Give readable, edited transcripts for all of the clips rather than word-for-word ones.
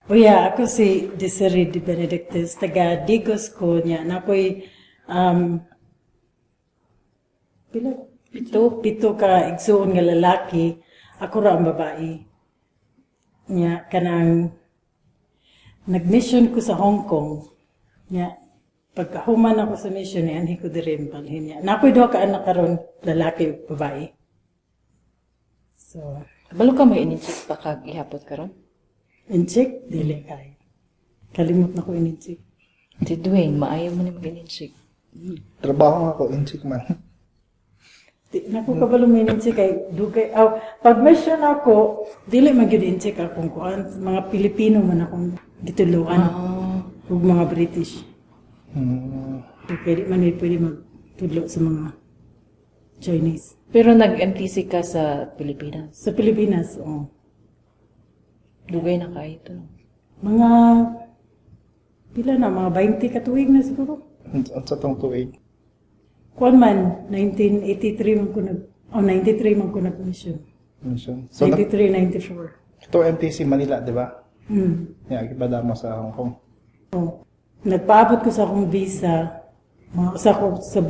O yeah, ako si Desiree de Benedictis, taga Digos ko niya. Nakoy, pito ka igsuon nga lalaki, ako ra ang babae. Nya, kanang, nag-mission ko sa Hong Kong. Nya, pagkahuman ako sa mission, anhi ko din balhin niya. Nakoy duha ka anak karon lalaki o babae. So, Balo ka may ininchik pa kag ihapot karon? inchik, dili kay. Kalimot na ko ininchik. Si Dwayne, maayaw mo ni mag-ininchik. Trabaho nga ako, inchik man. Naku kabalo mo ininchik kay dugay. Pag mission ako, dili man gyud inchik akong kuan. Mga Pilipino man akong gituluan. Ug mga British. Pwede man pwede magtudlo sa mga Chinese. Pero nag-MTC ka sa Pilipinas. Sa Pilipinas, Dugay na kayo ito. mga pila na, mga 20 katuig na siguro. At sa tong tuig. Kuan man, 1983 man ko 93 man ko nag-mission. Mission. So, 93, 94. ito MTC Manila, di ba? Yeah, ibada mo sa Hong Kong. Nagpaabot ko sa akong visa, mga usa ko sa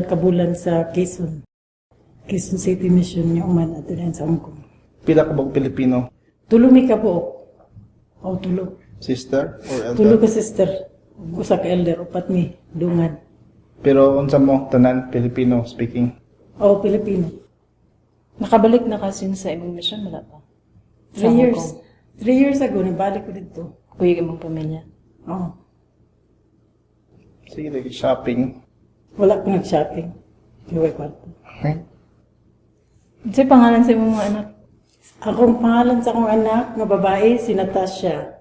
kabulan sa Quezon. Quezon City Mission niya uman ato din sa Hong Kong. Pila ka bang Pilipino? Tulo mi ka po. Tulo. Sister or elder? Tulo ka sister. Usa ka elder, upat mi, dungan. Pero unsa mo, tanan, Filipino speaking? Pilipino. Nakabalik na kasi sa imong mission, wala pa? 3 years. 3 years ago, nabalik ko dito. Kuya imong pamilya. Sige, shopping. Wala ko nag-shopping. Iway kwarto. Okay. Sa pangalan sa imong mga anak? Akong pangalan sa akong anak na babae, si Natasha.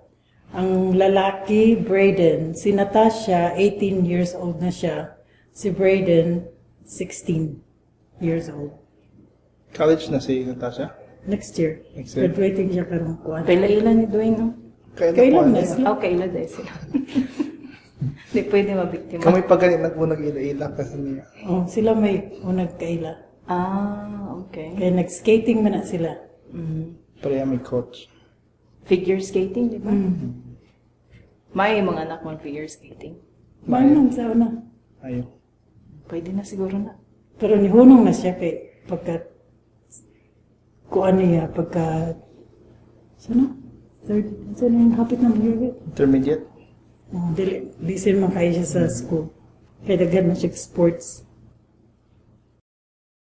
Ang lalaki, Brayden. Si Natasha, 18 years old na siya. Si Brayden, 16 years old. College na si Natasha? Next year. Next year. Graduating siya karong kuwan. Kaila-ila ni Dwayne, no? Kailan na sila? Kaila dahil sila. Hindi pwede mabiktima. Kami pa ganit nag-unag ila-ila kasi niya. Sila may unag kaila. Okay. Kaya nag-skating man na sila. Pero may coach. Figure skating, di ba? May mga anak mo figure skating. Manon sa una. Ayaw. Pwede na siguro na. Pero nihunong na siya kay pagka kuan niya, pagka sana? Third, sana yung hapit na mag-graduate. Intermediate? Dili, bisin man kayo siya sa school. Kaya daghan na siya sports.